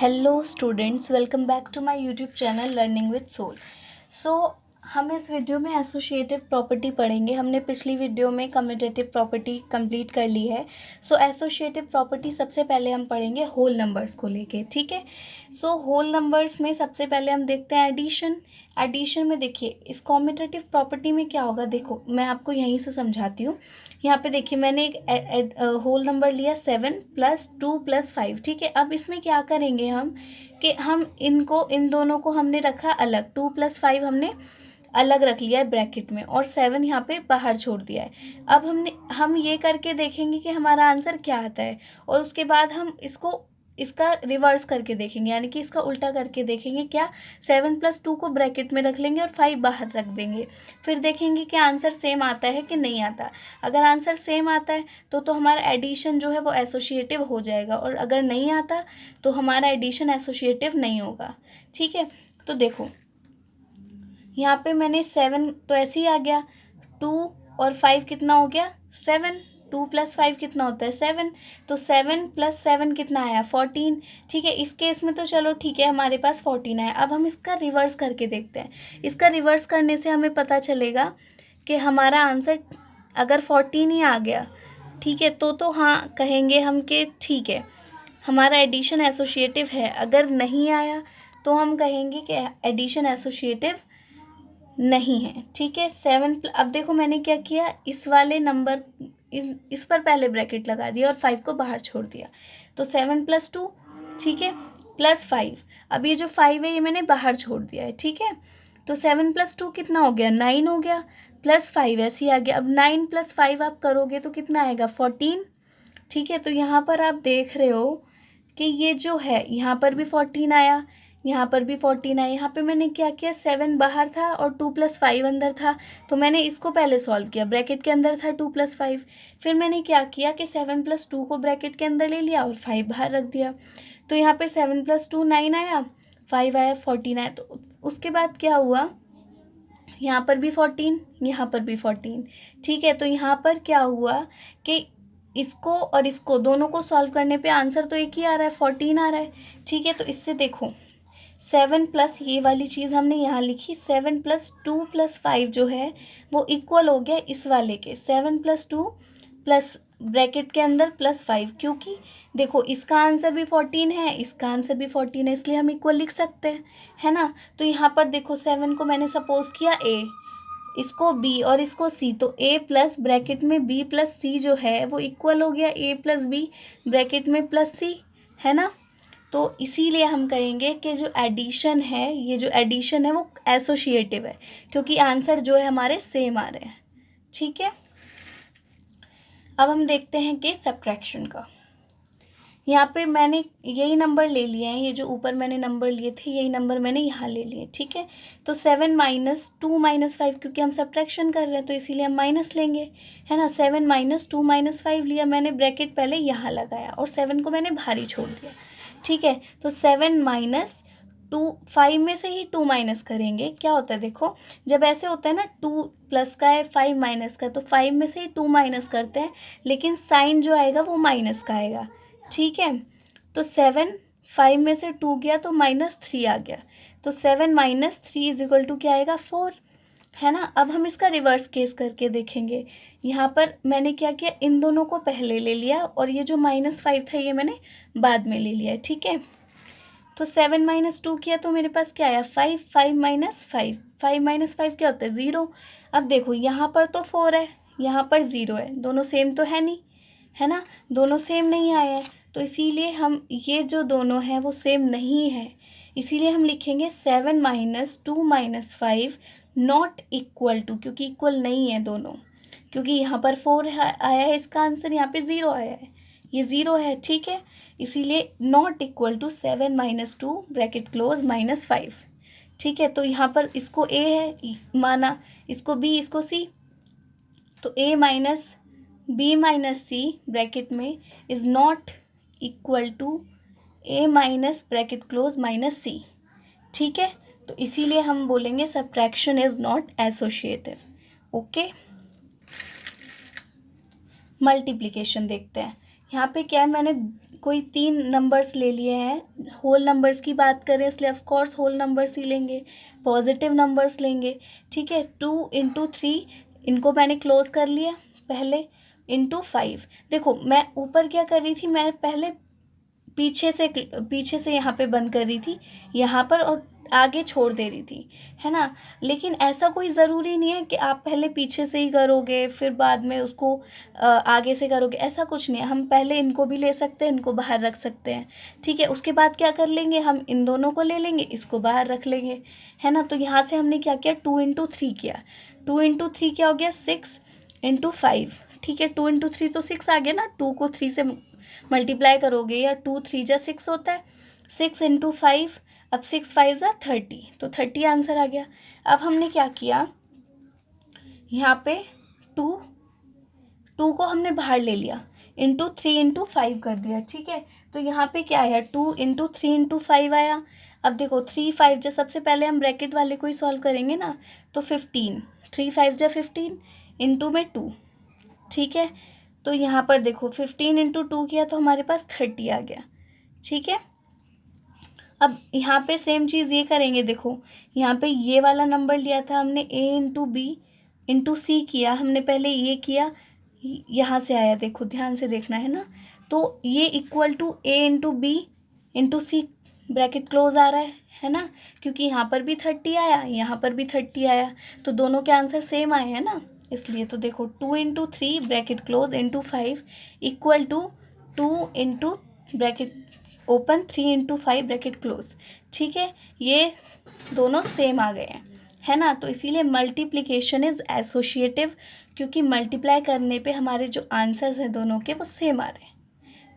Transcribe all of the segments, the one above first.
Hello students, welcome back to my YouTube channel learning with Soul. हम इस video में associative property पढ़ेंगे। हमने पिछली वीडियो में कम्यूटेटिव प्रॉपर्टी कंप्लीट कर ली है। एसोसिएटिव प्रॉपर्टी सबसे पहले हम पढ़ेंगे होल नंबर्स को लेके, ठीक है। होल नंबर्स में सबसे पहले हम देखते हैं एडिशन। एडिशन में देखिए इस कम्यूटेटिव प्रॉपर्टी में क्या होगा, देखो मैं आपको यहीं से समझाती हूँ। यहाँ पे देखिए मैंने एक होल नंबर लिया 7 + 2 + 5, ठीक है। अब इसमें क्या करेंगे हम कि हम इन दोनों को हमने रखा अलग, 2 + 5 हमने अलग रख लिया है ब्रैकेट में और 7 यहाँ पे बाहर छोड़ दिया है। अब हम ये करके देखेंगे कि हमारा आंसर क्या आता है और उसके बाद हम इसका रिवर्स करके देखेंगे, यानी कि इसका उल्टा करके देखेंगे। क्या 7 + 2 को ब्रैकेट में रख लेंगे और 5 बाहर रख देंगे। फिर देखेंगे कि आंसर सेम आता है कि नहीं आता। अगर आंसर सेम आता है तो हमारा एडिशन जो है वो एसोसिएटिव हो जाएगा, और अगर नहीं आता तो हमारा एडिशन एसोसिएटिव नहीं होगा, ठीक है। तो देखो यहाँ पे मैंने 7 तो ऐसे ही आ गया, 2 और 5 कितना हो गया 7, 2 + 5 कितना होता है 7, तो 7 + 7 कितना आया 14, ठीक है। इस केस में तो चलो ठीक है, हमारे पास 14 आया। अब हम इसका रिवर्स करके देखते हैं। इसका रिवर्स करने से हमें पता चलेगा कि हमारा आंसर अगर 14 ही आ गया, ठीक है, तो हाँ कहेंगे हम कि ठीक है हमारा एडिशन एसोसिएटिव है। अगर नहीं आया तो हम कहेंगे कि एडिशन एसोसिएटिव नहीं है, ठीक है। अब देखो मैंने क्या किया, इस वाले नंबर इस पर पहले ब्रैकेट लगा दिया और 5 को बाहर छोड़ दिया। तो 7 + 2, ठीक है, +5। अब ये जो 5 है ये मैंने बाहर छोड़ दिया है, ठीक है। तो 7 + 2 कितना हो गया 9 हो गया, +5 ऐसे ही आ गया। अब 9 + 5 आप करोगे तो कितना आएगा 14, ठीक है। तो यहाँ पर आप देख रहे हो कि ये जो है यहाँ पर भी 14 आया, यहाँ पर भी 14 आया। यहाँ पे मैंने क्या किया, 7 बाहर था और 2 + 5 अंदर था, तो मैंने इसको पहले सॉल्व किया। ब्रैकेट के अंदर था 2 + 5, फिर मैंने क्या किया कि 7 + 2 को ब्रैकेट के अंदर ले लिया और 5 बाहर रख दिया। तो यहाँ पर 7 + 2 9 आया, 5 आया, 14 आया। तो उसके बाद क्या हुआ, यहाँ पर भी 14, यहाँ पर भी 14, ठीक है। तो यहाँ पर क्या हुआ कि इसको और इसको दोनों को सॉल्व करने पे आंसर तो एक ही आ रहा है, 14 आ रहा है, ठीक है। तो इससे देखो 7 प्लस ये वाली चीज़ हमने यहाँ लिखी, 7 + 2 + 5 जो है वो इक्वल हो गया इस वाले के 7 + 2 प्लस ब्रैकेट के अंदर +5, क्योंकि देखो इसका आंसर भी 14 है, इसका आंसर भी 14 है, इसलिए हम इक्वल लिख सकते हैं, है ना। तो यहाँ पर देखो 7 को मैंने सपोज किया A, इसको B और इसको C, तो A प्लस ब्रैकेट में B + C जो है वो इक्वल हो गया A + B ब्रैकेट में +C, है ना। तो इसीलिए हम कहेंगे कि जो एडिशन है, ये जो एडिशन है वो एसोसिएटिव है, क्योंकि आंसर जो है हमारे सेम आ रहे हैं, ठीक है। अब हम देखते हैं कि सब्ट्रैक्शन का। यहाँ पे मैंने यही नंबर ले लिए हैं, ये जो ऊपर मैंने नंबर लिए थे यही नंबर मैंने यहाँ ले लिए, ठीक है। तो 7 - 2 - 5, क्योंकि हम सब्ट्रैक्शन कर रहे हैं तो इसीलिए हम माइनस लेंगे, है ना। 7 - 2 - 5 लिया मैंने, ब्रैकेट पहले यहाँ लगाया और 7 को मैंने बाहर ही छोड़ दिया, ठीक है। तो 7 - 2, 5 में से ही 2 माइनस करेंगे, क्या होता है देखो, जब ऐसे होता है ना 2 प्लस का है 5 माइनस का, तो 5 में से ही 2 माइनस करते हैं, लेकिन साइन जो आएगा वो माइनस का आएगा, ठीक है। तो 7, 5 में से 2 गया तो -3 आ गया, तो 7 - 3 = क्या आएगा 4, है ना। अब हम इसका रिवर्स केस करके देखेंगे। यहाँ पर मैंने क्या किया, इन दोनों को पहले ले लिया और ये जो -5 था ये मैंने बाद में ले लिया, ठीक है। तो 7 - 2 किया तो मेरे पास क्या आया 5, 5 - 5, 5 - 5 क्या होता है 0। अब देखो यहाँ पर तो 4 है, यहाँ पर 0 है, दोनों सेम तो है नहीं, है ना, दोनों सेम नहीं आए हैं, तो इसीलिए हम ये जो दोनों हैं वो सेम नहीं है, इसीलिए हम लिखेंगे 7 - 2 - 5 नॉट इक्वल टू, क्योंकि इक्वल नहीं है दोनों, क्योंकि यहाँ पर 4 आया है इसका आंसर, यहाँ पे 0 आया है, ये 0 है, ठीक है। इसीलिए not equal to 7 - 2 bracket close -5, ठीक है। तो यहाँ पर इसको A है माना, इसको B, इसको C, तो A - B - C ब्रैकेट में is not equal to A minus bracket close -C, ठीक है। तो इसीलिए हम बोलेंगे subtraction is not associative, okay. Multiplication देखते हैं। यहाँ पे क्या है, मैंने कोई 3 नंबर्स ले लिए हैं। होल नंबर्स की बात करें इसलिए ऑफ कोर्स होल नंबर्स ही लेंगे, पॉजिटिव नंबर्स लेंगे। ठीक है, 2 × 3 इनको मैंने क्लोज कर लिया पहले, ×5। देखो मैं ऊपर क्या कर रही थी, मैं पहले पीछे से यहाँ पे बंद कर रही थी यहाँ पर, और आगे छोड़ दे रही थी, है ना। लेकिन ऐसा कोई ज़रूरी नहीं है कि आप पहले पीछे से ही करोगे फिर बाद में उसको आगे से करोगे, ऐसा कुछ नहीं है। हम पहले इनको भी ले सकते हैं, इनको बाहर रख सकते हैं। ठीक है, उसके बाद क्या कर लेंगे, हम इन दोनों को ले लेंगे, इसको बाहर रख लेंगे, है ना। तो यहाँ से हमने क्या किया, 2 × 3 किया। 2 × 3 क्या हो गया, 6 × 5। ठीक है, 2 × 3 तो 6 आ गया ना। 2 को 3 से मल्टीप्लाई करोगे या 2 × 3 = 6 होता है। 6 × 5, अब 6 × 5 = 30, तो 30 आंसर आ गया। अब हमने क्या किया, यहाँ पे 2 को हमने बाहर ले लिया, ×3 × 5 कर दिया। ठीक है, तो यहाँ पे क्या आया, 2 × 3 × 5 आया। अब देखो 3 5 जो सबसे पहले हम ब्रैकेट वाले को ही सॉल्व करेंगे ना, तो 15, 3 5 = 15, इंटू में 2। ठीक है, तो यहाँ पर देखो 15 × 2 किया तो हमारे पास 30 आ गया। ठीक है, अब यहाँ पे सेम चीज़ ये करेंगे। देखो यहाँ पे ये वाला नंबर लिया था हमने, A × B × C किया हमने, पहले ये किया, यहाँ से आया, देखो ध्यान से देखना है ना। तो ये equal to A × B × C, bracket close आ रहा है ना, क्योंकि यहाँ पर भी 30 आया, यहाँ पर भी 30 आया, तो दोनों के आंसर सेम आए हैं ना, इसलिए। तो देखो 2 × 3 bracket close × 5 equal to 2 bracket open 3 × 5 bracket close. ठीक है, ये दोनों सेम आ गए हैं, है ना। तो इसीलिए मल्टीप्लिकेशन इज एसोशिएटिव, क्योंकि मल्टीप्लाई करने पे हमारे जो आंसर्स हैं दोनों के वो सेम आ रहे हैं।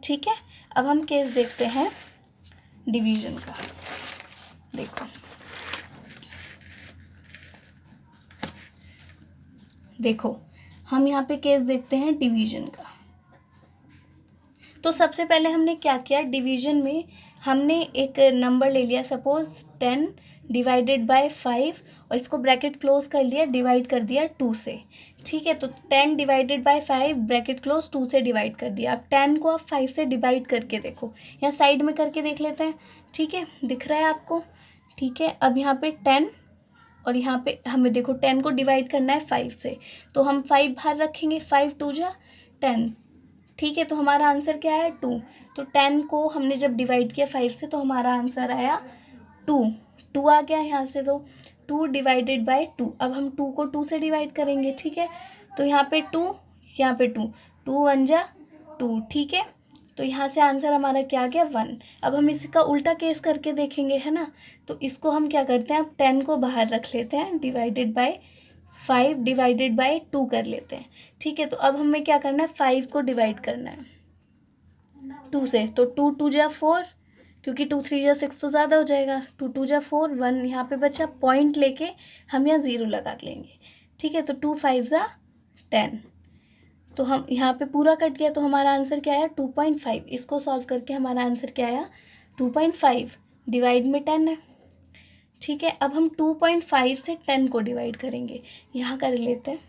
ठीक है, अब हम केस देखते हैं डिवीजन का। देखो हम यहाँ पे केस देखते हैं डिवीजन का। तो सबसे पहले हमने क्या किया, डिवीजन में हमने एक नंबर ले लिया, सपोज 10 डिवाइडेड बाय 5, और इसको ब्रैकेट क्लोज कर लिया, डिवाइड कर दिया 2 से। ठीक है, तो 10 डिवाइडेड बाय 5 ब्रैकेट क्लोज 2 से डिवाइड कर दिया। अब 10 को आप 5 से डिवाइड करके देखो, यहाँ साइड में करके देख लेते हैं। ठीक है, दिख रहा है आपको। ठीक है, अब यहाँ पे 10 और यहाँ पे हमें देखो 10 को डिवाइड करना है 5 से, तो हम 5 बाहर रखेंगे, 5 2 × 10। ठीक है, तो हमारा आंसर क्या है, 2। तो 10 को हमने जब डिवाइड किया 5 से तो हमारा आंसर आया 2 आ गया यहाँ से। तो 2 डिवाइडेड बाय 2, अब हम 2 को 2 से डिवाइड करेंगे। ठीक है, तो यहाँ पे 2, यहाँ पे 2, 2 1 × 2। ठीक है, तो यहाँ से आंसर हमारा क्या आ गया, 1। अब हम इसका उल्टा केस करके देखेंगे, है ना। तो इसको हम क्या करते हैं, अब 10 को बाहर रख लेते हैं, डिवाइडेड बाय 5 डिवाइडेड बाय 2 कर लेते हैं। ठीक है, तो अब हमें क्या करना है, 5 को डिवाइड करना है 2 से, तो 2 2 × 4, क्योंकि 2 3 × 6 तो ज़्यादा हो जाएगा, 2 2 × 4, 1 यहाँ पे बचा, पॉइंट लेके हम यहाँ 0 लगा लेंगे। ठीक है, तो 2 5 × 10, तो हम यहाँ पे पूरा कट गया, तो हमारा आंसर क्या आया, 2.5। इसको सॉल्व करके हमारा आंसर क्या आया, 2.5, डिवाइड में 10 है। ठीक है, अब हम 2.5 से 10 को डिवाइड करेंगे, यहाँ कर लेते हैं,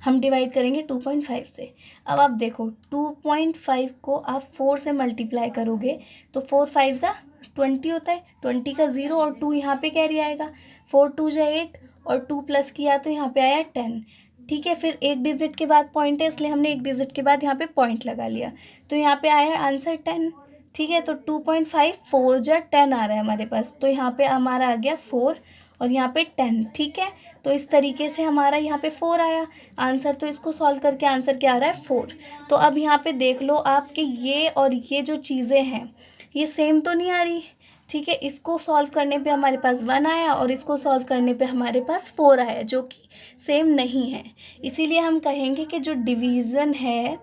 हम डिवाइड करेंगे 2.5 से। अब आप देखो 2.5 को आप 4 से मल्टीप्लाई करोगे तो 4 5 × 20 होता है, 20 का 0 और 2 यहाँ पे कैरी आएगा, 4 2 × 8 और 2 प्लस किया तो यहाँ पे आया 10। ठीक है, फिर एक डिजिट के बाद पॉइंट है, इसलिए हमने एक डिजिट के बाद यहाँ पे पॉइंट लगा लिया, तो यहाँ पे आया आंसर 10। ठीक है, तो 2.5 4 × 10 आ रहा है हमारे पास, तो यहाँ पे हमारा आ गया 4 और यहाँ पे 10। ठीक है, तो इस तरीके से हमारा यहाँ पे 4 आया आंसर। तो इसको सॉल्व करके आंसर क्या आ रहा है, 4। तो अब यहाँ पे देख लो आप कि ये और ये जो चीज़ें हैं ये सेम तो नहीं आ रही। ठीक है, इसको सॉल्व करने पे हमारे पास 1 आया और इसको सॉल्व करने पे हमारे पास 4 आया, जो कि सेम नहीं है। इसीलिए हम कहेंगे कि जो डिवीज़न है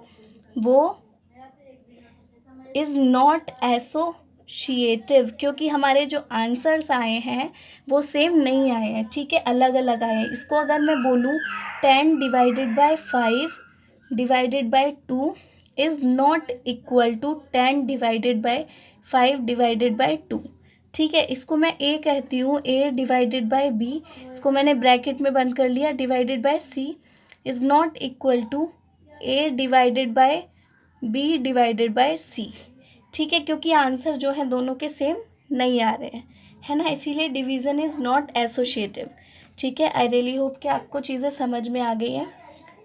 वो इज़ नॉट एसोशिएटिव, क्योंकि हमारे जो आंसर्स आए हैं वो सेम नहीं आए हैं। ठीक है, अलग अलग आए हैं। इसको अगर मैं बोलूँ 10 divided by 5 divided by 2 is not equal to 10 divided by 5 divided by 2। ठीक है, इसको मैं ए कहती हूँ, ए डिवाइडेड बाय बी, इसको मैंने ब्रैकेट में बंद कर लिया, divided by c is not equal to A divided by B divided by C, ठीक है, क्योंकि आंसर जो है दोनों के सेम नहीं आ रहे हैं, है ना, इसीलिए डिवीज़न इज़ नॉट एसोशिएटिव, ठीक है। आई रियली होप कि आपको चीज़ें समझ में आ गई हैं।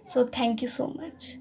So thank you so much.